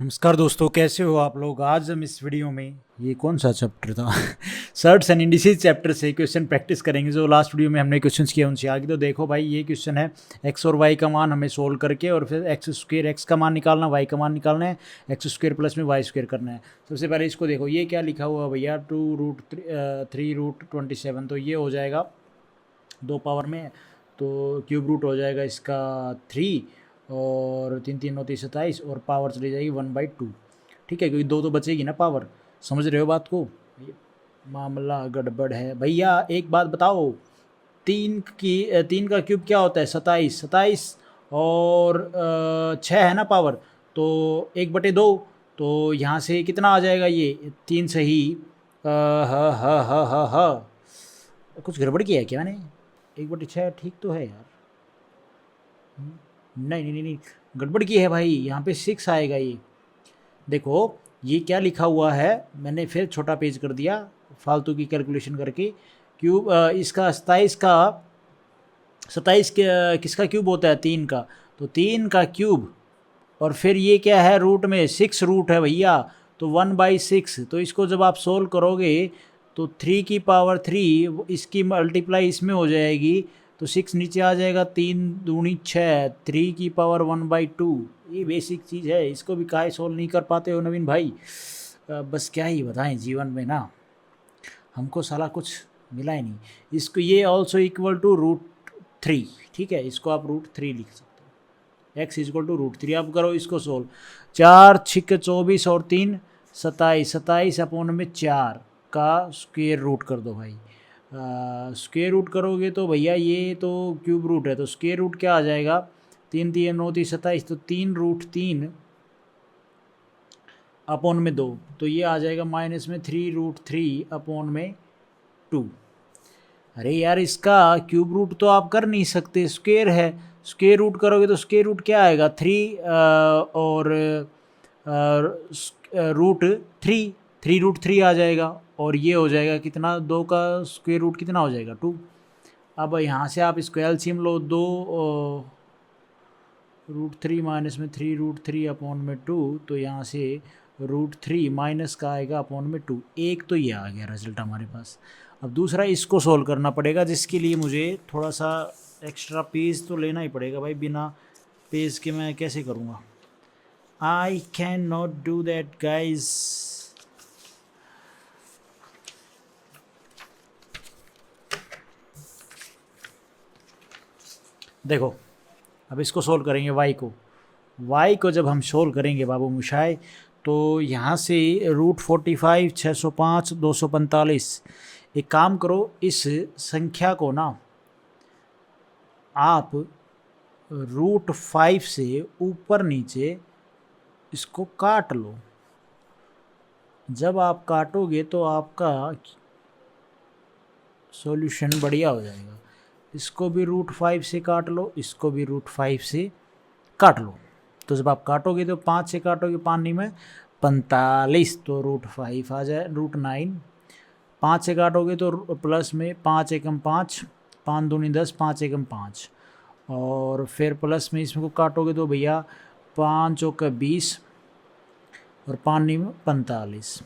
नमस्कार दोस्तों, कैसे हो आप लोग। आज हम इस वीडियो में ये कौन सा चैप्टर था सर्ट्स एंड इंडिसेस चैप्टर से क्वेश्चन प्रैक्टिस करेंगे। जो लास्ट वीडियो में हमने क्वेश्चंस किए उनसे आगे। तो देखो भाई, ये क्वेश्चन है एक्स और वाई का मान हमें सोल्व करके और फिर एक्स स्क्वेयर एक्स का मान निकालना, वाई का मान निकालना है, एक्स स्क्वेयर प्लस में वाई स्क्वेयर करना है। सबसे पहले इसको देखो, ये क्या लिखा हुआ भैया, 2√3√27। तो ये हो जाएगा 2 पावर में, तो क्यूब रूट हो जाएगा इसका 3 और 3×3=27 और पावर चली जाएगी 1/2। ठीक है, क्योंकि 2 तो बचेगी ना पावर। समझ रहे हो बात को। ये मामला गड़बड़ है भैया। एक बात बताओ, 3 का क्यूब क्या होता है? 27। 27 और 6 है ना पावर, तो 1/2। तो यहाँ से कितना आ जाएगा? ये 3 सही। कुछ गड़बड़ किया है क्या मैंने? 1/6 ठीक तो है यार। नहीं नहीं नहीं नहीं, गड़बड़ की है भाई। यहाँ पे 6 आएगा ये। देखो ये क्या लिखा हुआ है, मैंने फिर छोटा पेज कर दिया फालतू की कैलकुलेशन करके। क्यूब इसका 27 किसका क्यूब होता है? 3 का। तो 3 का क्यूब और फिर ये क्या है? रूट में 6 रूट है भैया, तो 1/6। तो इसको जब आप सोल्व करोगे तो 3 की पावर 3 इसकी मल्टीप्लाई इसमें हो जाएगी, तो 6 नीचे आ जाएगा, 3×2=6, 3 की पावर 1/2। ये बेसिक चीज़ है, इसको भी काहे सोल्व नहीं कर पाते हो नवीन भाई। बस क्या ही बताएं, जीवन में ना हमको साला कुछ मिला ही नहीं। इसको ये ऑल्सो इक्वल टू √3। ठीक है, इसको आप √3 लिख सकते हो। x=√3। अब करो इसको सोल्व। 4×6=24 और 3=27। 27/4 का स्क्वेयर रूट कर दो भाई। स्क्वेयर रूट करोगे तो भैया ये तो क्यूब रूट है, तो स्क्वेयर रूट क्या आ जाएगा? 3×3=9=27। तो 3√3/2। तो ये आ जाएगा माइनस में 3√3/2। अरे यार, इसका क्यूब रूट तो आप कर नहीं सकते, स्क्वेयर है। स्क्वेयर रूट करोगे तो स्क्वेयर रूट क्या आएगा? 3 और √3, 3√3 आ जाएगा। और ये हो जाएगा कितना? 2 का स्क्वेयर रूट कितना हो जाएगा? 2। अब यहाँ से आप इसको एलसीएम लो, 2 √3 माइनस में 3√3/2। तो यहाँ से √3 माइनस का आएगा अपॉन में 2। एक तो ये आ गया रिजल्ट हमारे पास। अब दूसरा इसको सोल्व करना पड़ेगा, जिसके लिए मुझे थोड़ा सा एक्स्ट्रा पेज तो लेना ही पड़ेगा भाई। बिना पेज के मैं कैसे करूँगा? I can not do that guys. देखो, अब इसको सोल्व करेंगे वाई को जब हम सोल्व करेंगे बाबू मुशाय, तो यहाँ से √45, 605, 245। एक काम करो, इस संख्या को ना आप √5 से ऊपर नीचे इसको काट लो। जब आप काटोगे तो आपका सॉल्यूशन बढ़िया हो जाएगा। इसको भी √5 से काट लो, इसको भी √5 से काट लो। तो जब आप काटोगे तो 5 से काटोगे, 5 में 45, तो √5 आ जाए, √9। 5 से काटोगे तो प्लस में 5 एकम 5, 5 दूनी 10, 5 एकम 5। और फिर प्लस में इसमें को काटोगे तो भैया 5 चौका 20 और 5 में 45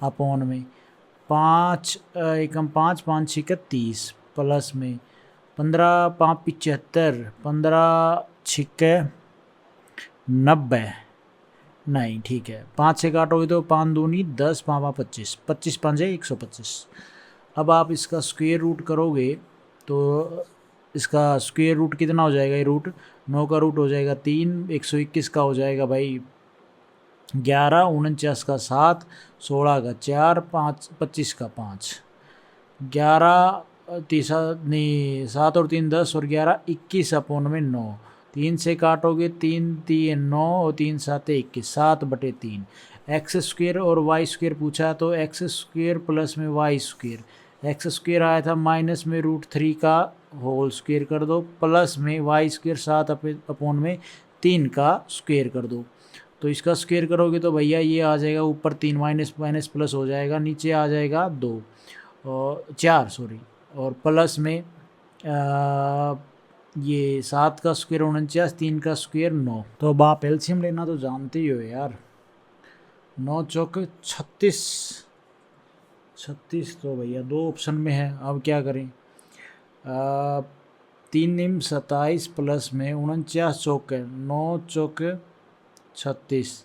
अपॉन में 5 एकम 5, 5 छः 30 प्लस में 15, 5 75, 15 छः 90। नहीं ठीक है, 5 से काटोगे तो 5 दूनी 10, 5 25, 25 5 125। अब आप इसका स्क्वेयर रूट करोगे तो इसका स्क्वेयर रूट कितना हो जाएगा? ये रूट 9 का रूट हो जाएगा 3, 121 का हो जाएगा भाई 11, 49 का 7, 16 का 4, 5 25 का 5, 11 तीसरा नहीं 7 और 3 10 और 11 21 अपॉन में 9। 3 से काटोगे 3 3 9 और 3 7 21, 7/3। एक्स स्क्वेयर और वाई स्क्वेयर पूछा, तो एक्स स्क्वेयर प्लस में वाई स्क्वेयर। एक्स स्क्वेयर आया था माइनस में √3 का होल स्क्वेयर कर दो, प्लस में वाई स्क्वेयर 7 अपॉन में 3 का स्क्वेयर कर दो। तो इसका स्क्वेयर करोगे तो भैया ये आ जाएगा ऊपर 3 माइनस माइनस प्लस हो जाएगा, नीचे आ जाएगा 2 और 4 सॉरी, और प्लस में ये 7 का स्क्वायर 49, 3 का स्क्वायर 9। तो अब आप एलसीएम लेना तो जानते ही हो यार। 9 चौक 36, 36 तो भैया 2 ऑप्शन में है, अब क्या करें। 3 निम 27 प्लस में 49 चौक है, 9 चौक 36,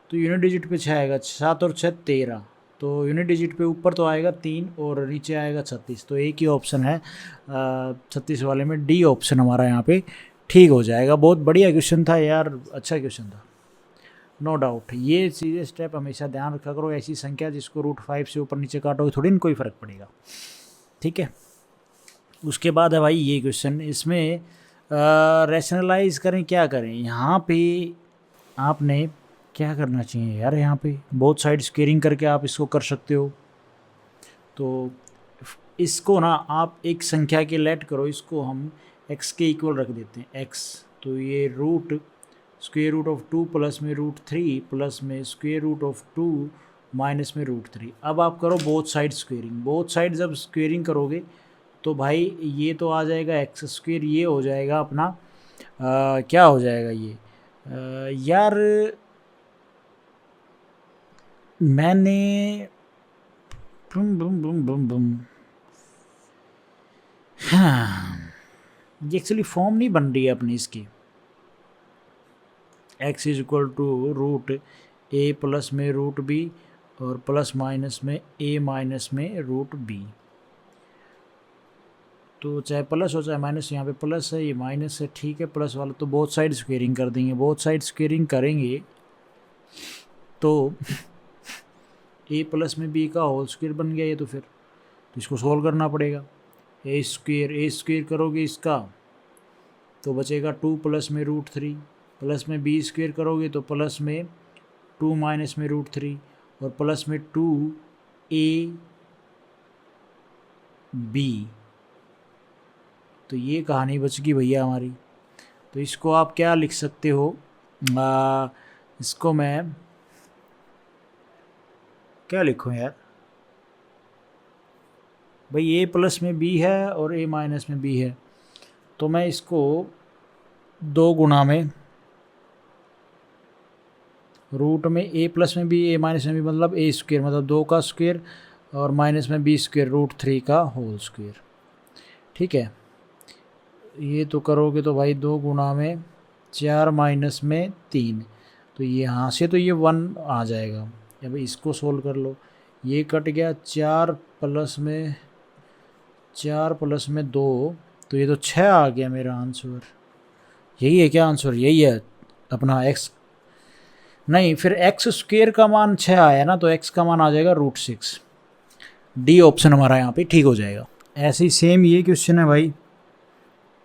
तो यूनिट डिजिट पे 6 आएगा, 7 और 6 13, तो यूनिट डिजिट पे ऊपर तो आएगा 3 और नीचे आएगा 36, तो एक ही ऑप्शन है 36 वाले में, डी ऑप्शन हमारा यहाँ पे ठीक हो जाएगा। बहुत बढ़िया क्वेश्चन था यार, अच्छा क्वेश्चन था, नो डाउट। ये चीज़ें स्टेप हमेशा ध्यान रखा करो, ऐसी संख्या जिसको √5 से ऊपर नीचे काटोगे थोड़ी ना कोई फ़र्क पड़ेगा, ठीक है। उसके बाद है भाई ये क्वेश्चन, इसमें रैशनलाइज करें, क्या करें यहाँ पे आपने क्या करना चाहिए यार, यहाँ पे बोथ साइड स्क्वेयरिंग करके आप इसको कर सकते हो। तो इसको ना आप एक संख्या के लेट करो, इसको हम x के इक्वल रख देते हैं, x, तो ये स्क्वेयर रूट ऑफ 2 प्लस में √3 प्लस में स्क्वेयर रूट ऑफ 2 माइनस में √3। अब आप करो both side squaring, both side जब स्क्वेयरिंग करोगे तो भाई ये तो आ जाएगा x², ये हो जाएगा अपना क्या हो जाएगा ये यार मैंने बुम बुम बुम बुम बुम हाँ, ये एक्चुअली फॉर्म नहीं बन रही है अपनी इसकी, x is equal to √a plus में √b और प्लस माइनस में a माइनस में √b, तो चाहे प्लस हो चाहे माइनस, यहाँ पे प्लस है ये माइनस है, ठीक है, प्लस वाला तो बोथ साइड स्क्वेयरिंग कर देंगे, बोथ साइड स्क्वेयरिंग करेंगे तो a प्लस में b का होल स्क्वेयर बन गया ये, तो फिर तो इसको सोल्व करना पड़ेगा। a स्क्वेयर करोगे इसका तो बचेगा 2 प्लस में √3, प्लस में b स्क्वेयर करोगे तो प्लस में 2 माइनस में √3 और प्लस में 2ab, तो ये कहानी बच गई भैया हमारी। तो इसको आप क्या लिख सकते हो, इसको मैं क्या लिखूँ यार भाई, a प्लस में b है और a माइनस में b है, तो मैं इसको 2 गुना में रूट में a प्लस में b a माइनस में b मतलब a स्क्वेयर, मतलब 2 का स्क्वेयर और माइनस में b स्क्वेयर √3 का होल स्क्वेयर, ठीक है। ये तो करोगे तो भाई 2 गुना में 4 माइनस में 3, तो ये यहाँ से तो ये 1 आ जाएगा। अब इसको सोल्व कर लो, ये कट गया, 4 प्लस में 2, तो ये तो 6 आ गया मेरा आंसर। यही है क्या आंसर, यही है अपना x, नहीं फिर x² का मान 6 आया ना, तो x का मान आ जाएगा √6, डी ऑप्शन हमारा यहाँ पे ठीक हो जाएगा। ऐसे ही सेम ये क्वेश्चन है भाई,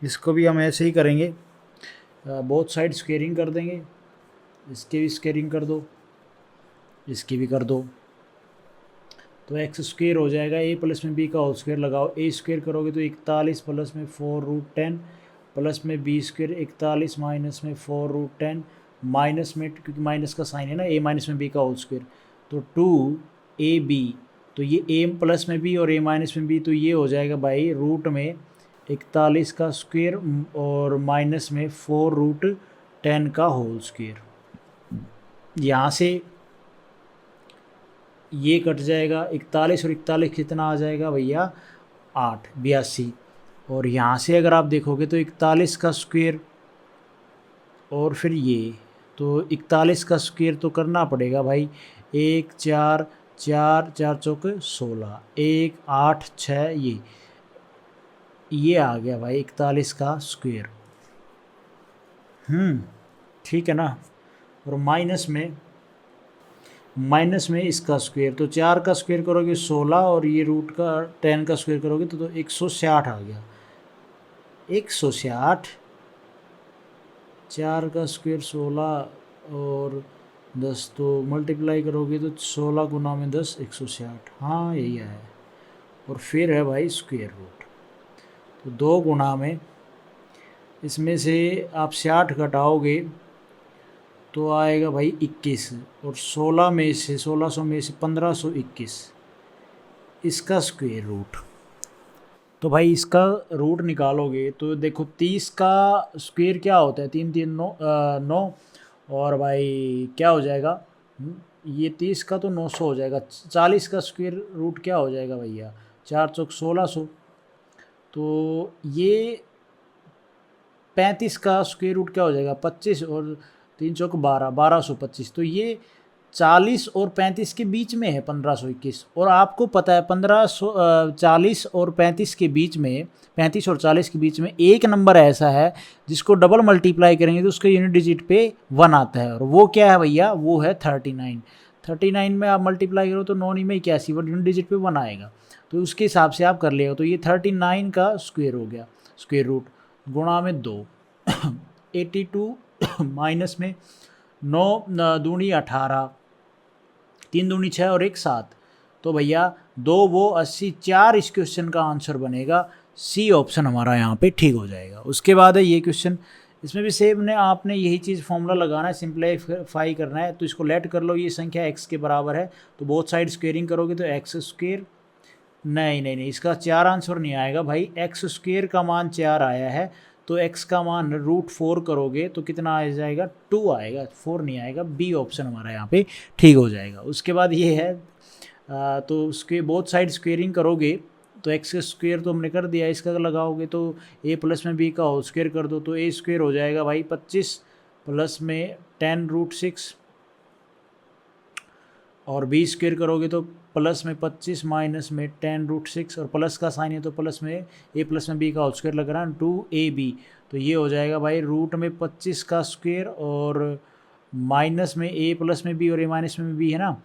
इसको भी हम ऐसे ही करेंगे, बोथ साइड स्क्वेयरिंग कर देंगे, इसकी भी स्क्वेयरिंग कर दो, इसकी भी कर दो, तो x² हो जाएगा, a प्लस में b का होल स्क्वेयर लगाओ, a² करोगे तो 41 प्लस में 4√10 प्लस में b² 41 माइनस में 4√10 माइनस में, क्योंकि माइनस का साइन है ना, a माइनस में b का होल स्क्वेयर, तो 2ab, तो ये a प्लस में b और a माइनस में b, तो ये हो जाएगा भाई रूट में 41 का स्क्वेयर और माइनस में 4√10 का होल स्क्वेयर। यहाँ से ये कट जाएगा, 41 और 41 कितना आ जाएगा भैया 8, 82, और यहाँ से अगर आप देखोगे तो 41 का स्क्वेयर और फिर ये, तो 41 का स्क्वेयर तो करना पड़ेगा भाई, 1 4 4 4 चौक 16, 1 8 6, ये आ गया भाई 41 का स्क्वेयर, ठीक है ना। और माइनस में इसका स्क्वेयर, तो 4 का स्क्वेयर करोगे 16 और ये रूट का 10 का स्क्वेयर करोगे तो 160 आ गया, 160, 4 का स्क्वेयर 16 और 10, तो मल्टीप्लाई करोगे तो 16 गुना में 10 160, हाँ यही आया। और फिर है भाई स्क्वेयर रूट, तो 2 गुना में इसमें से आप 60 घटाओगे तो आएगा भाई 21, और 16 में से 1600 में से 1521, इसका स्क्वेयर रूट, तो भाई इसका रूट निकालोगे तो देखो 30 का स्क्वेयर क्या होता है, 3 3 9 9, और भाई क्या हो जाएगा ये 30 का तो 900 हो जाएगा, 40 का स्क्वायर रूट क्या हो जाएगा भैया, 4 चौक 1600। तो ये 35 का स्क्वायर रूट क्या हो जाएगा 25, और 3 चौक 12, 1225। तो ये 40 और 35 के बीच में है 1521। और आपको पता है 40 और 35 के बीच में, 35 और 40 के बीच में एक नंबर ऐसा है जिसको डबल मल्टीप्लाई करेंगे तो उसके यूनिट डिजिट पे 1 आता है, और वो क्या है भैया, वो है 39। 39 में आप मल्टीप्लाई करो तो 9 में 81, वो यूनिट डिजिट पे 1 आएगा। तो उसके हिसाब से आप कर लेगा। तो ये 39 का स्क्वायर हो गया, स्क्वायर रूट गुणा में 2 82 माइनस में 9 दूनी 18, 3 दूनी 6 और 1 7। तो भैया 2 वो 80, 4 इस क्वेश्चन का आंसर बनेगा। सी ऑप्शन हमारा यहाँ पे ठीक हो जाएगा। उसके बाद है ये क्वेश्चन, इसमें भी सेम ने आपने यही चीज़ फॉर्मूला लगाना है, सिंप्लीफाई करना है। तो इसको लेट कर लो, ये संख्या x के बराबर है तो बोथ साइड स्क्वेयरिंग करोगे तो एक्स स्क्वेयर, नहीं, इसका 4 आंसर नहीं आएगा भाई। एक्स स्क्वेयर का मान 4 आया है तो x का मान √4 करोगे तो कितना आ जाएगा, 2 आएगा, 4 नहीं आएगा। बी ऑप्शन हमारा यहाँ पे ठीक हो जाएगा। उसके बाद ये है तो उसके बोथ साइड स्क्वेयरिंग करोगे तो एक्स स्क्वेयर तो हमने कर दिया, इसका लगाओगे तो a प्लस में b का होल स्क्वेयर कर दो तो a स्क्वेयर हो जाएगा भाई 25 प्लस में 10√6, और b स्क्वेयर करोगे तो प्लस में 25 माइनस में 10√6, और प्लस का साइन है तो प्लस में a प्लस में b का होल स्क्वेयर लग रहा है 2ab। तो ये हो जाएगा भाई रूट में 25 का स्क्वेयर और माइनस में a प्लस में b और a माइनस में b है ना,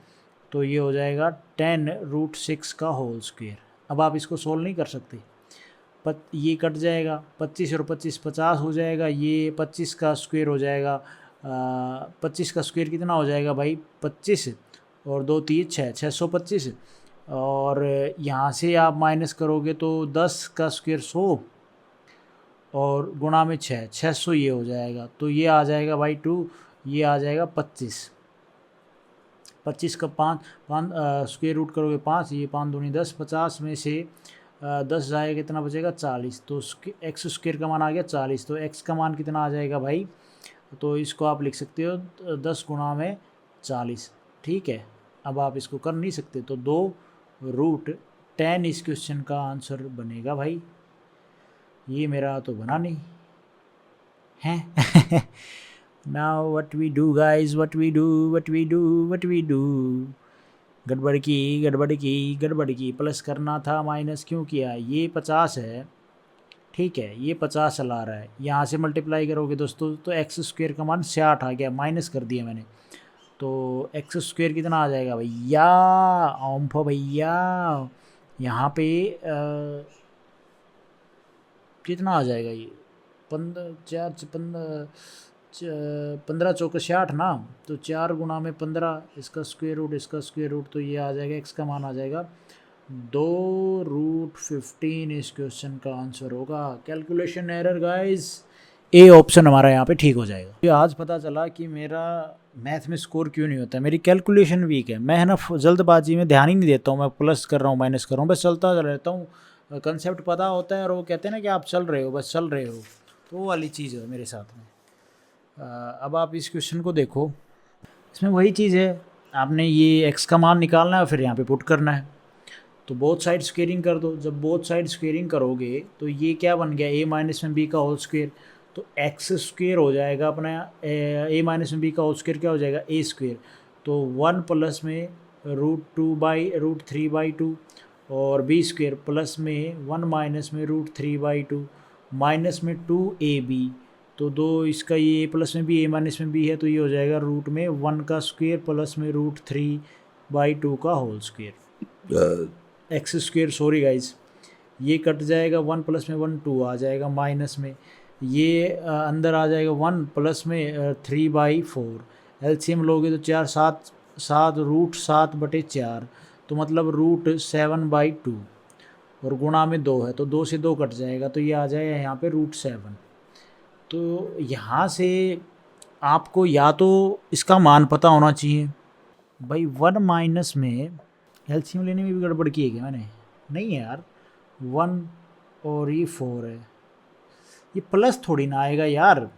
तो ये हो जाएगा 10√6 का होल स्क्वेयर। अब आप इसको सोल्व नहीं कर सकते, ये कट जाएगा, 25 और 25 50 हो जाएगा, ये 25 का स्क्वेयर हो जाएगा। 25 का स्क्वेयर कितना हो जाएगा भाई, 25 और 2 3 6, 625। और यहाँ से आप माइनस करोगे तो 10 का स्क्वेयर 100 और गुणा में 600 ये हो जाएगा। तो ये आ जाएगा भाई 2, ये आ जाएगा 25। 25 का 5 स्क्वेयर रूट करोगे 5, ये 5 दूनी 10, 50 में से 10 जाएगा कितना बचेगा 40। तो एक्स स्क्वेयर का मान आ गया 40। तो एक्स का मान कितना आ जाएगा भाई, तो इसको आप लिख सकते हो 10 गुणा में 40। ठीक है, अब आप इसको कर नहीं सकते तो 2√10 इस क्वेश्चन का आंसर बनेगा भाई। ये मेरा तो बना नहीं है। Now what we do guys, what we do, गड़बड़ की प्लस करना था, माइनस क्यों किया। ये 50 है, ठीक है, ये 50 चला रहा है, यहाँ से मल्टीप्लाई करोगे दोस्तों तो एक्स स्क्वेयर का मान 66 आ गया, माइनस कर दिया मैंने। तो एक्स स्क्वेयर कितना आ जाएगा भैया, ओम्फो भैया यहाँ पे कितना आ जाएगा, ये 15 चौके 66 ना, तो 4 गुणा में 15, इसका स्क्वेयर रूट, इसका स्क्वेयर रूट, तो ये आ जाएगा, एक्स का मान आ जाएगा 2√15 इस क्वेश्चन का आंसर होगा। Calculation error guys, A option हमारा यहाँ पे ठीक हो जाएगा। ये आज पता चला कि मेरा मैथ में स्कोर क्यों नहीं होता है, मेरी कैलकुलेशन वीक है। मैं है ना जल्दबाजी में ध्यान ही नहीं देता हूँ, मैं प्लस कर रहा हूँ माइनस कर रहा हूँ, बस चलता रहता हूँ। कंसेप्ट पता होता है और वो कहते हैं ना कि आप चल रहे हो, बस चल रहे हो, तो वो वाली चीज़ है मेरे साथ में। अब आप इस क्वेश्चन को देखो, इसमें वही चीज़ है, आपने ये एक्स का मान निकालना है और फिर यहाँ पे पुट करना है। तो बोथ साइड स्क्वेयरिंग कर दो, जब बोथ साइड स्क्वेयरिंग करोगे तो ये क्या बन गया, a माइनस में b का होल स्क्वेयर, तो एक्स स्क्वेयर हो जाएगा अपना, a माइनस में b का होल स्क्वेयर क्या हो जाएगा a स्क्वेयर, तो 1 प्लस में √3/2 और b स्क्वेयर प्लस में 1 माइनस में √3/2 माइनस में 2ab। तो 2 इसका ये a प्लस में b a माइनस में b है, तो ये हो जाएगा रूट में 1 का स्क्वेयर प्लस में √3/2 का whole square, x square, sorry guys, ये कट जाएगा, 1 प्लस में 1 2 आ जाएगा, माइनस में ये अंदर आ जाएगा 1 प्लस में 3/4, एलसीएम लोगे तो 4 7 7 √7/4, तो मतलब √7/2, और गुणा में 2 है तो 2 से 2 कट जाएगा, तो ये आ जाएगा यहाँ पे √7। तो यहाँ से आपको या तो इसका मान पता होना चाहिए भाई, 1 माइनस में एलसीएम लेने में भी गड़बड़ की है क्या मैंने, नहीं है यार, 1 और ये 4 है, ये प्लस थोड़ी ना आएगा यार,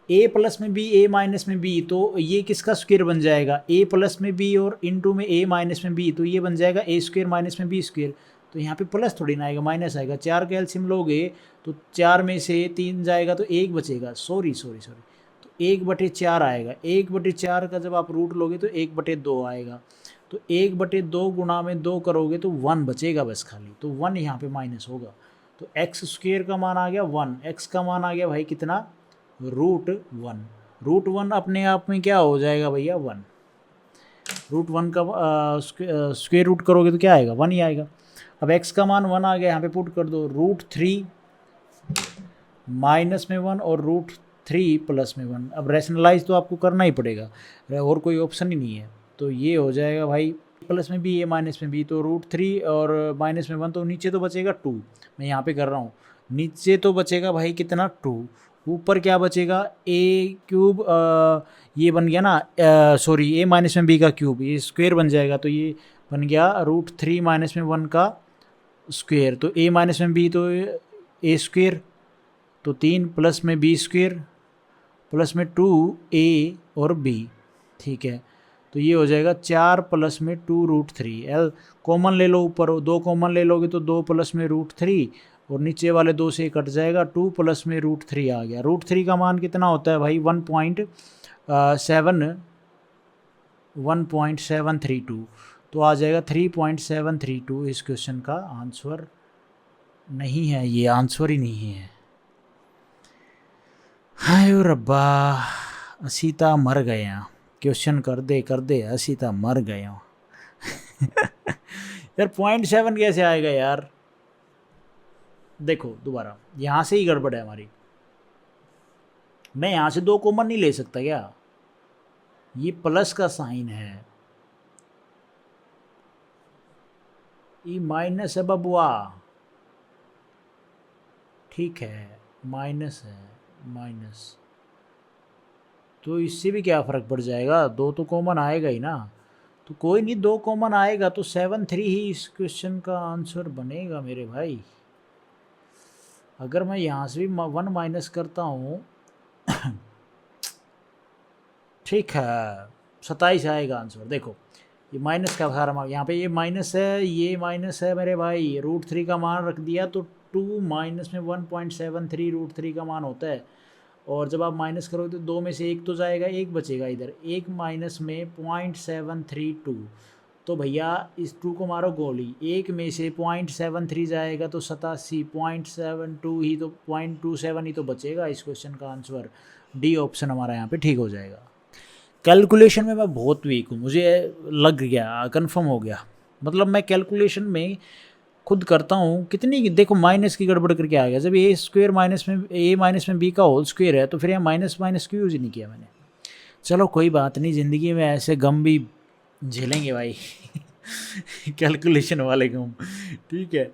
ए प्लस में बी ए माइनस में बी, तो ये किसका स्क्वायर बन जाएगा, ए प्लस में बी और इनटू में ए माइनस में बी, तो ये बन जाएगा ए स्क्वायर माइनस में बी स्क्वायर। तो यहाँ पे प्लस थोड़ी ना आएगा, माइनस आएगा। 4 का एलसीएम लोगे तो 4 में से 3 जाएगा तो 1 बचेगा, सॉरी तो 1/4 आएगा। 1/4 का जब आप रूट लोगे तो 1/2 आएगा। तो 1/2 गुणा में 2 करोगे तो 1 बचेगा बस खाली, तो 1 यहाँ पे माइनस होगा। तो एक्स स्क्वायर का मान आ गया 1, एक्स का मान आ गया भाई कितना, √1। √1 अपने आप में क्या हो जाएगा भैया 1। √1 का स्क्वायर रूट करोगे तो क्या आएगा, 1 ही आएगा। अब x का मान 1 आ गया, यहाँ पे पुट कर दो। √3 माइनस में 1 और √3 प्लस में 1। अब रैशनलाइज तो आपको करना ही पड़ेगा, और कोई ऑप्शन ही नहीं है। तो ये हो जाएगा भाई प्लस में बी ए माइनस में बी, तो √3 और माइनस में 1, तो नीचे तो बचेगा 2। मैं यहाँ पे कर रहा हूँ, नीचे तो बचेगा भाई कितना 2, ऊपर क्या बचेगा a³ ये बन गया ना, सॉरी a माइनस में b का क्यूब, ये स्क्वायर बन जाएगा। तो ये बन गया √3 माइनस में 1 का स्क्वायर। तो a माइनस में b तो a स्क्वायर, तो 3 प्लस में b स्क्वायर प्लस में 2a और b, ठीक है। तो ये हो जाएगा 4 प्लस में 2√3। एल कॉमन ले लो, ऊपर 2 कॉमन ले लोगे तो 2 प्लस में √3 और नीचे वाले 2 से कट जाएगा, 2 प्लस में √3 आ गया। √3 का मान कितना होता है भाई 1.732, तो आ जाएगा 3.732। इस क्वेश्चन का आंसर नहीं है, ये आंसर ही नहीं है। हाय रब्बा, असी ता मर गए हैं, क्वेश्चन कर दे असी ता मर गए हैं। यार 0.7 कैसे आएगा यार, देखो दोबारा यहाँ से ही गड़बड़ है हमारी। मैं यहाँ से 2 कॉमन नहीं ले सकता क्या, ये प्लस का साइन है, ये माइनस है बबुआ, ठीक है माइनस है, माइनस तो इससे भी क्या फ़र्क पड़ जाएगा, 2 तो कॉमन आएगा ही ना। तो कोई नहीं, 2 कॉमन आएगा तो 7/3 ही इस क्वेश्चन का आंसर बनेगा मेरे भाई। अगर मैं यहाँ से भी 1 माइनस करता हूँ ठीक है 27 आएगा आंसर। देखो ये माइनस का सारा यहाँ पे ये माइनस है, ये माइनस है मेरे भाई। √3 का मान रख दिया तो 2 माइनस में 1.73 √3 का मान होता है। और जब आप माइनस करोगे तो 2 में से 1 तो जाएगा, 1 बचेगा इधर। 1 माइनस में 0.732, तो भैया इस 2 को मारो गोली, 1 में से 0.73 जाएगा तो 87, 0.72 ही तो 0.27 ही तो बचेगा। इस क्वेश्चन का आंसर डी ऑप्शन हमारा यहाँ पे ठीक हो जाएगा। कैलकुलेशन में मैं बहुत वीक हूँ, मुझे लग गया, कंफर्म हो गया। मतलब मैं कैलकुलेशन में खुद करता हूँ कितनी, देखो माइनस की गड़बड़ करके आ गया। जब ए स्क्वायर माइनस में ए माइनस में बी का होल स्क्वायर है तो फिर यहाँ माइनस माइनस क्यों यूज नहीं किया मैंने। चलो कोई बात नहीं, ज़िंदगी में ऐसे गम भी झेलेंगे भाई कैलकुलेशन वाले गम, ठीक है।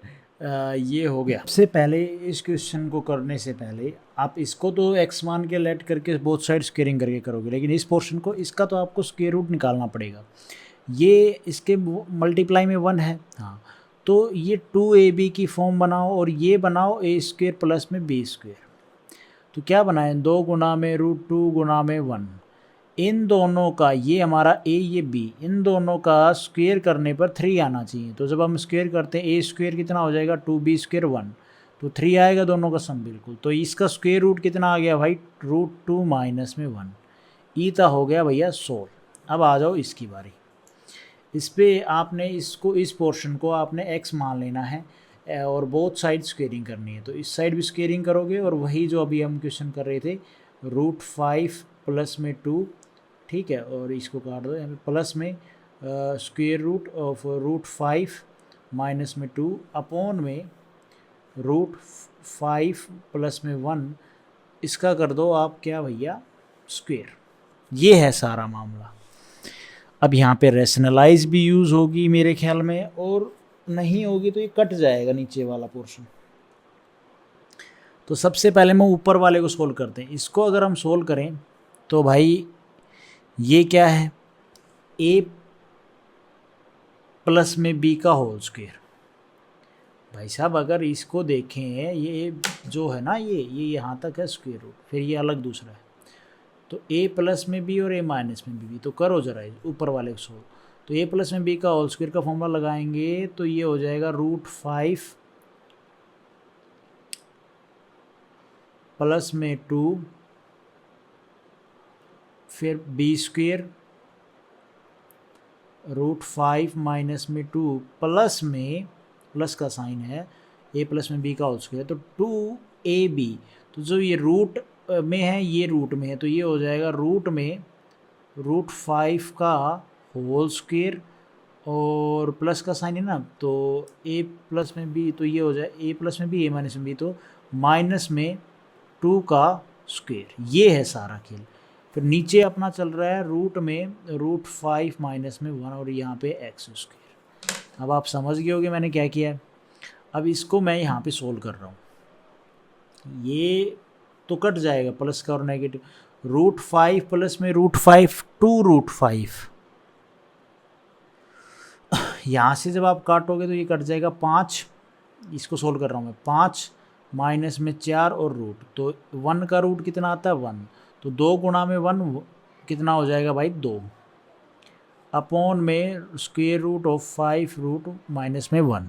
ये हो गया। सबसे पहले इस क्वेश्चन को करने से पहले आप इसको तो एक्स मान के लेट करके बोथ साइड स्क्वेयरिंग करके करोगे, लेकिन इस पोर्शन को, इसका तो आपको स्क्वायर रूट निकालना पड़ेगा। ये इसके मल्टीप्लाई में 1 है, हाँ, तो ये 2ab की फॉर्म बनाओ और ये बनाओ a² प्लस में b²। तो क्या बनाए, 2 गुना में √2 गुना में 1, इन दोनों का, ये हमारा a ये b, इन दोनों का स्क्वायर करने पर 3 आना चाहिए। तो जब हम स्क्वायर करते हैं a² कितना हो जाएगा 2b² 1, तो 3 आएगा दोनों का सम बिल्कुल। तो इसका स्क्वायर रूट कितना आ गया भाई, √2 माइनस में 1, ईता हो गया भैया 16। अब आ जाओ इसकी बारी। इस पे आपने इसको, इस पोर्शन को आपने x मान लेना है और बोथ साइड स्क्वेयरिंग करनी है। तो इस साइड भी स्क्वेयरिंग करोगे और वही जो अभी हम क्वेश्चन कर रहे थे, √5 प्लस में 2, ठीक है, और इसको काट दो यहाँ पे, प्लस में स्क्वेयर रूट ऑफ √5 माइनस में 2 अपॉन में √5 प्लस में 1, इसका कर दो आप क्या भैया स्क्वेयर। ये है सारा मामला। अब यहाँ पे रैशनलाइज भी यूज़ होगी मेरे ख्याल में, और नहीं होगी तो ये कट जाएगा नीचे वाला पोर्शन। तो सबसे पहले मैं ऊपर वाले को सोल्व करते हैं। इसको अगर हम सोल्व करें तो भाई ये क्या है, a प्लस में b का होल स्क्वायर। भाई साहब अगर इसको देखें, ये जो है ना, ये यहाँ तक है स्क्वायर रूट, फिर ये अलग दूसरा है, तो a प्लस में b और a माइनस में b, तो करो जरा ऊपर वाले को सोल्व। तो a प्लस में b का होल स्क्वायर का फॉर्मूला लगाएंगे तो ये हो जाएगा √5 प्लस में 2 फिर b स्क्वायर √5 माइनस में 2 प्लस में, प्लस का साइन है, a प्लस में b का होल स्क्वायर, तो 2ab, तो जो ये रूट में है ये रूट में है, तो ये हो जाएगा रूट में √5 का होल स्क्वायर और प्लस का साइन है ना, तो a प्लस में b, तो ये हो जाए a प्लस में b a माइनस में b, तो माइनस में 2 का स्क्वायर। ये है सारा खेल। फिर नीचे अपना चल रहा है रूट में √5 माइनस में 1 और यहाँ पे x स्क्वायर। अब आप समझ गए होगे मैंने क्या किया है। अब इसको मैं यहाँ पे सोल्व कर रहा हूँ, ये तो कट जाएगा प्लस का और नेगेटिव, √5 प्लस में √5 2√5, यहाँ से जब आप काटोगे तो ये कट जाएगा 5, इसको सोल्व कर रहा हूँ मैं, 5 माइनस में 4 और रूट, तो 1 का रूट कितना आता है 1, तो 2 गुणा में 1 कितना हो जाएगा भाई 2, अपॉन में square root of 5 root minus में 1।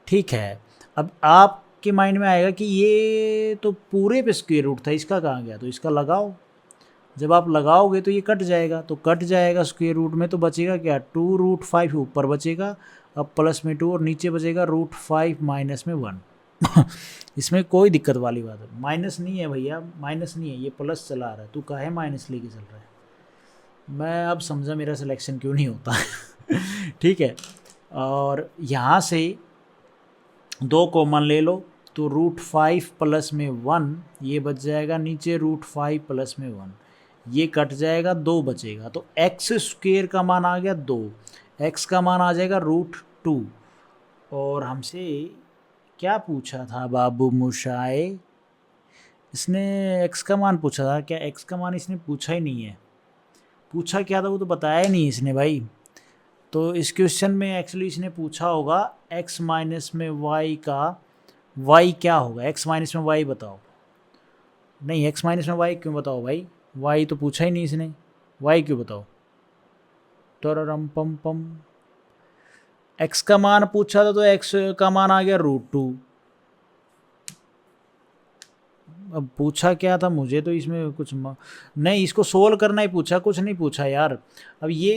ठीक है, अब आपके माइंड में आएगा कि ये तो पूरे पे स्क्वायर रूट था, इसका कहाँ गया, तो इसका लगाओ। जब आप लगाओगे तो ये कट जाएगा, तो कट जाएगा स्क्वायर रूट में, तो बचेगा क्या 2√5 ऊपर बचेगा, अब प्लस में 2 और नीचे बचेगा √5 माइनस में 1। इसमें कोई दिक्कत वाली बात है, माइनस नहीं है भैया, माइनस नहीं है, ये प्लस चला रहा है, तू काहे माइनस लेके चल रहा है। मैं अब समझा मेरा सिलेक्शन क्यों नहीं होता। ठीक है, और यहाँ से 2 कॉमन ले लो, तो √5 प्लस में 1 ये बच जाएगा नीचे √5 प्लस में 1, ये कट जाएगा, 2 बचेगा, तो x स्क्वायर का मान आ गया 2, x का मान आ जाएगा √2। और हमसे क्या पूछा था बाबू मुशाए, इसने x का मान पूछा था क्या, x का मान इसने पूछा ही नहीं है, पूछा क्या था वो तो बताया ही नहीं इसने भाई। तो इस क्वेश्चन में एक्चुअली इसने पूछा होगा x माइनस में y का y क्या होगा, x माइनस में y बताओ, नहीं x माइनस में y क्यों बताओ भाई, y तो पूछा ही नहीं इसने, y क्यों बताओ, टररम पम पम, x का मान पूछा था तो x का मान आ गया √2। अब पूछा क्या था मुझे तो इसमें कुछ नहीं, इसको सोल्व करना ही पूछा, कुछ नहीं पूछा यार। अब ये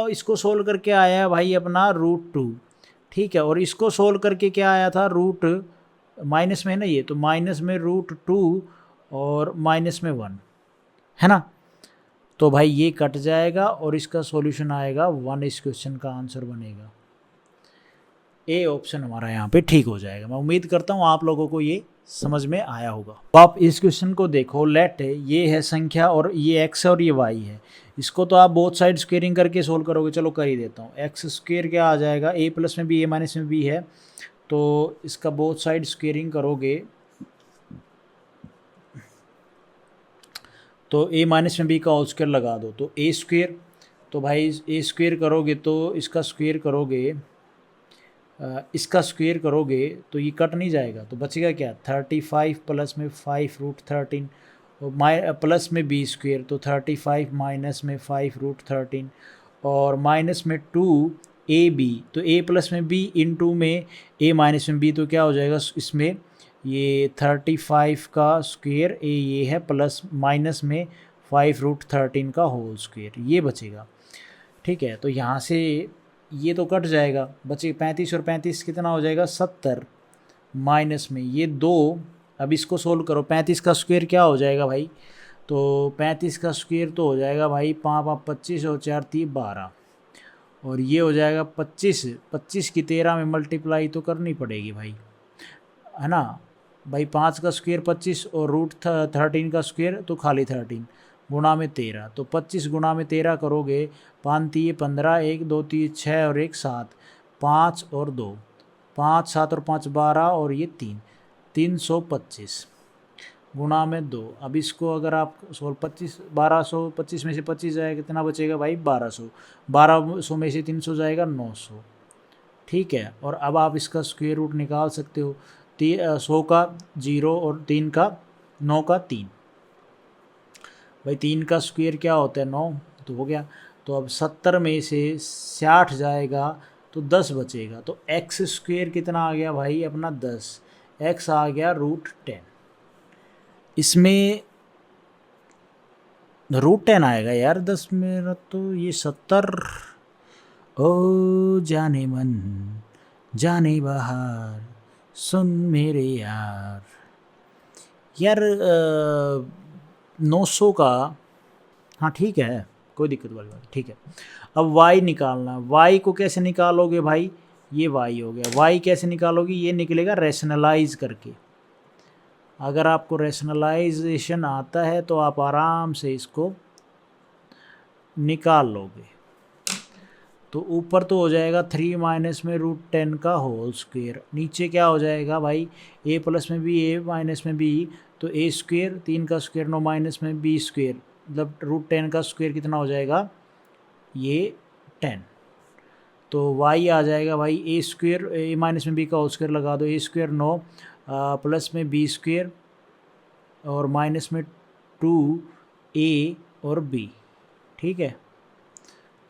इसको सोल्व करके आया है भाई अपना √2, ठीक है, और इसको सोल्व करके क्या आया था रूट माइनस में है ना ये, तो माइनस में √2 और माइनस में 1 है ना, तो भाई ये कट जाएगा और इसका सॉल्यूशन आएगा 1, इस क्वेश्चन का आंसर बनेगा ए ऑप्शन हमारा यहाँ पे ठीक हो जाएगा। मैं उम्मीद करता हूँ आप लोगों को ये समझ में आया होगा। तो आप इस क्वेश्चन को देखो, लेट ये है संख्या और ये x है और ये y है, इसको तो आप बोथ साइड स्क्वेयरिंग करके सोल्व करोगे, चलो कर ही देता हूँ। एक्स स्क्वेयर क्या आ जाएगा, a प्लस में b a माइनस में b है, तो इसका बोथ साइड स्क्वेयरिंग करोगे तो a माइनस में b का होल स्क्वायर लगा दो, तो a स्क्वेयर, तो भाई a स्क्वेयर करोगे तो इसका स्क्वेयर करोगे, इसका स्क्वेयर करोगे तो ये कट नहीं जाएगा, तो बचेगा क्या 35 प्लस में 5√13 और प्लस में b स्क्वेयर, तो 35 माइनस में 5√13 और माइनस में 2ab, तो a प्लस में b इंटू में a माइनस में b, तो क्या हो जाएगा इसमें ये 35 का स्क्वेयर a ये है प्लस माइनस में 5√13 का होल स्क्वेयर, ये बचेगा। ठीक है, तो यहाँ से ये तो कट जाएगा, बचे 35 और 35 कितना हो जाएगा 70, माइनस में ये 2, अब इसको सोल्व करो, 35 का स्क्वायर क्या हो जाएगा भाई, तो 35 का स्क्वायर तो हो जाएगा भाई 5 25 और 4 3 12, और ये हो जाएगा 25 की 13 में मल्टीप्लाई तो करनी पड़ेगी भाई, है ना भाई, 5 का स्क्वायर 25 और √13 का स्क्वायर तो खाली 13 गुणा में 13, तो 25 गुणा में 13 करोगे, 5 3 15, 1 2 3 6 और 1 7, 5 और 2 5 7 और 5 12 और ये 325 गुणा में 2। अब इसको अगर आप 1225 में से 25 जाएगा कितना बचेगा भाई 1200 में से 300 जाएगा 900। ठीक है, और अब आप इसका स्क्वायर रूट निकाल सकते हो, 100 का 0 और 3 का 9 का 3, भाई 3 का स्क्वायर क्या होता है 9, तो हो गया। तो अब 70 में से 60 जाएगा तो 10 बचेगा, तो एक्स स्क्वायर कितना आ गया भाई अपना 10, एक्स आ गया √10। इसमें √10 आएगा यार 10 मेरा, तो ये 70। ओ जाने मन जाने बाहर सुन मेरे यार, यार 900 का, हाँ ठीक है, कोई दिक्कत वाली बात नहीं, ठीक है। अब y निकालना, y को कैसे निकालोगे भाई, ये y हो गया, y कैसे निकालोगे, ये निकलेगा रैशनलाइज करके। अगर आपको रैशनलाइजेशन आता है तो आप आराम से इसको निकाल लोगे। तो ऊपर तो हो जाएगा 3 माइनस में √10 का होल स्क्वायर, नीचे क्या हो जाएगा भाई, a प्लस में b a माइनस में b, तो a स्क्वायर 3 का स्क्वायर 9 माइनस में b स्क्वायर, मतलब √10 का स्क्वायर कितना हो जाएगा, ये 10। तो y आ जाएगा भाई a स्क्वायर, a माइनस में b का होल स्क्वायर लगा दो, a स्क्वायर 9 प्लस में b स्क्वायर और माइनस में 2a और b, ठीक है।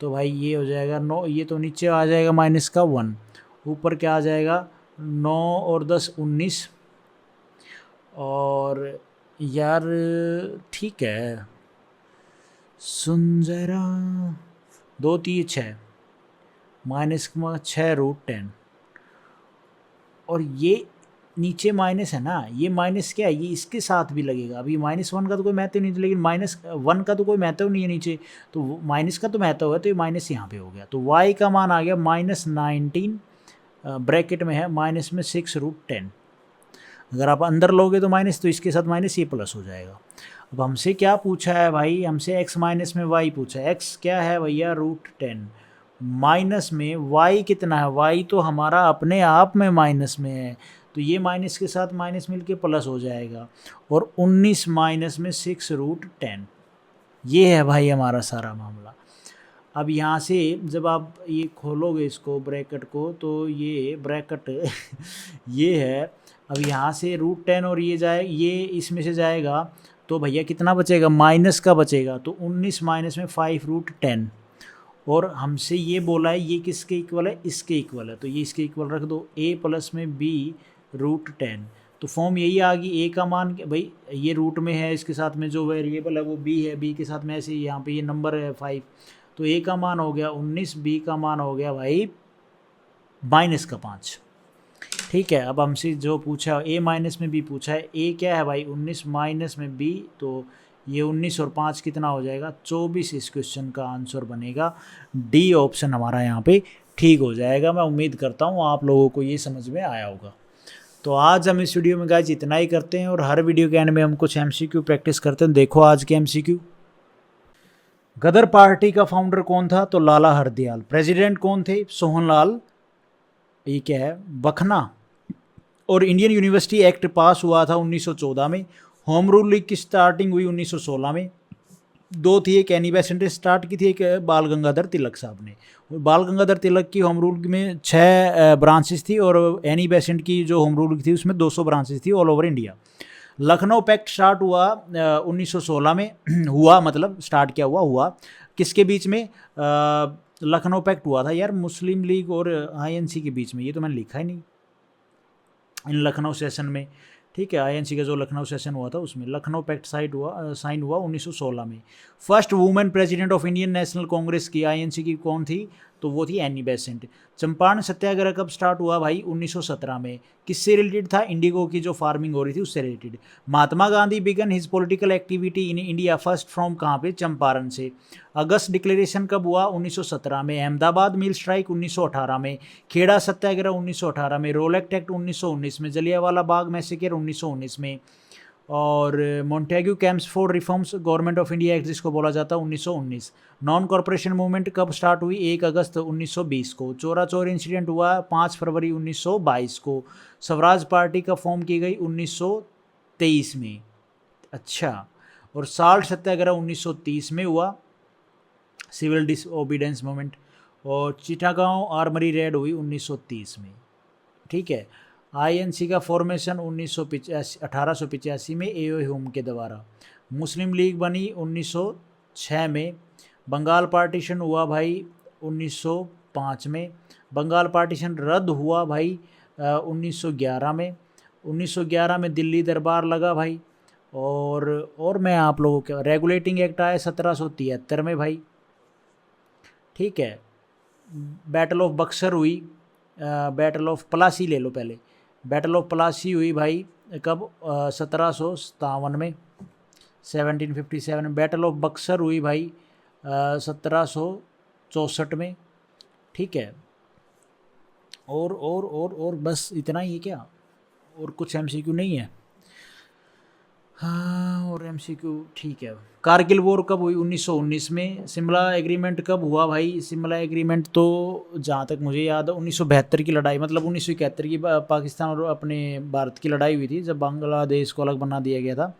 तो भाई ये हो जाएगा 9, ये तो नीचे आ जाएगा माइनस का 1, ऊपर क्या आ जाएगा 9 और 10 19। और यार ठीक है, सुन जरा, 2 3 6 माइनस का 6 √10, और ये नीचे माइनस है ना, ये माइनस क्या है, ये इसके साथ भी लगेगा। अभी -1 का तो कोई महत्व नहीं था, लेकिन -1 का तो कोई महत्व नहीं है नीचे, तो माइनस का तो महत्व है, तो ये माइनस यहाँ पे हो गया। तो y का मान आ गया -19, ब्रैकेट में है माइनस में 6 √10। अगर आप अंदर लोगे तो माइनस, तो इसके साथ माइनस ये प्लस हो जाएगा। अब हमसे क्या पूछा है भाई, हमसे x माइनस में y पूछा है। x क्या है भैया √10, माइनस में y कितना है, y तो हमारा अपने आप में माइनस में है, तो ये माइनस के साथ माइनस मिलके प्लस हो जाएगा, और 19 माइनस में 6 √10, ये है भाई हमारा सारा मामला। अब यहाँ से जब आप ये खोलोगे इसको ब्रैकेट को, तो ये ब्रैकेट ये है। अब यहाँ से √10 और ये इसमें से जाएगा, तो भैया कितना बचेगा, माइनस का बचेगा, तो 19 माइनस में 5 √10। और हमसे ये बोला है ये किसके इक्वल है, इसके इक्वल है, तो ये इसके इक्वल रख दो, a प्लस में b √10। तो फॉर्म यही आ गई, a का मान भाई ये रूट में है, इसके साथ में जो वेरिएबल है वो b है, b के साथ में ऐसे यहाँ पे ये नंबर है 5, तो a का मान हो गया 19, b का मान हो गया भाई -5, ठीक है। अब हमसे जो पूछा a माइनस में b पूछा है, a क्या है भाई 19 माइनस में b, तो ये 19 और 5 कितना हो जाएगा 24, इस क्वेश्चन का आंसर बनेगा डी ऑप्शन हमारा यहाँ पे ठीक हो जाएगा। मैं उम्मीद करता हूँ आप लोगों को ये समझ में आया होगा। तो आज हम इस वीडियो में गाइस इतना ही करते हैं, और हर वीडियो के एंड में हम कुछ MCQ प्रैक्टिस करते हैं। देखो आज के MCQ, गदर पार्टी का फाउंडर कौन था, तो लाला हरदयाल। प्रेसिडेंट कौन थे, सोहनलाल, ये क्या है, बखना। और इंडियन यूनिवर्सिटी एक्ट पास हुआ था 1914 में। होम रूल लीग की स्टार्टिंग हुई 1916 में। 2 थी, एक एनी बेसेंट ने स्टार्ट की थी, एक बाल गंगाधर तिलक साहब ने। बाल गंगाधर तिलक की होम रूल में 6 ब्रांचेस थी, और एनी बेसेंट की जो होम रूल थी उसमें 200 ब्रांचेस थी all over India. Lucknow pact start हुआ 1916 में हुआ, मतलब स्टार्ट क्या हुआ किसके बीच में, लखनऊ पैक्ट हुआ था यार मुस्लिम लीग और INC के बीच में, ये तो मैंने लिखा ही नहीं इन लखनऊ सेशन में, ठीक है। INC का जो लखनऊ सेशन हुआ था उसमें लखनऊ पैक्ट साइन हुआ 1916 में। First women president of Indian national Congress की INC की कौन थी, तो वो थी एनी बेसेंट। चंपारण सत्याग्रह कब स्टार्ट हुआ भाई 1917 में। किससे रिलेटेड था, इंडिगो की जो फार्मिंग हो रही थी उससे related. Mahatma Gandhi began his political activity in India first from कहाँ पे, चंपारण से। अगस्त डिक्लेरेशन कब हुआ 1917 में। अहमदाबाद मिल स्ट्राइक 1918 में। खेड़ा सत्याग्रह 1918 में। रोलेक्ट एक्ट 1919 में। जलियांवाला बाग मैसेकर 1919 में। और मोंटेग्यू कैंप्स for reforms government of India act जिसको बोला जाता है 1919। नॉन कॉरपोरेशन मूवमेंट कब स्टार्ट हुई, 1 अगस्त 1920 को। चोरा चोर इंसिडेंट हुआ 5 फरवरी 1922 को। स्वराज पार्टी का फॉर्म की गई 1923 में, अच्छा। और साल्ट सत्याग्रह 1930 में हुआ, सिविल डिसओबीडेंस मूवमेंट। और चिटागांव आर्मरी रेड हुई 1930 में, ठीक है। INC का फॉर्मेशन 1885 में AO ह्यूम के द्वारा। मुस्लिम लीग बनी 1906 में। बंगाल पार्टीशन हुआ भाई 1905 में। बंगाल पार्टीशन रद्द हुआ भाई 1911 में। 1911 में दिल्ली दरबार लगा भाई। और मैं आप लोगों के रेगुलेटिंग एक्ट आया 1773 में भाई, ठीक है। बैटल ऑफ बक्सर हुई, बैटल ऑफ प्लासी ले लो पहले। बैटल ऑफ प्लासी हुई भाई कब? 1757 में, 1757 में। बैटल ऑफ बक्सर हुई भाई 1764 में, ठीक है। और बस इतना ही है क्या? और कुछ एमसीक्यू नहीं है? हाँ, और एमसीक्यू ठीक है। कारगिल वॉर कब हुई? 1919 में। शिमला एग्रीमेंट कब हुआ भाई? शिमला एग्रीमेंट तो जहाँ तक मुझे याद है 1972 की लड़ाई, मतलब 1971 की पाकिस्तान और अपने भारत की लड़ाई हुई थी, जब बांग्लादेश को अलग बना दिया गया था।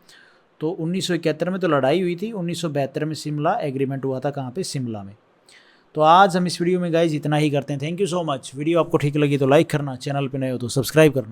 तो 1971 में तो लड़ाई हुई थी, 1972 में शिमला एग्रीमेंट हुआ था। कहाँ पे? शिमला में। तो आज हम इस वीडियो में गाइज इतना ही करते हैं। Thank you so much. Video आपको ठीक लगी तो लाइक करना, चैनल पे नए हो तो सब्सक्राइब करना।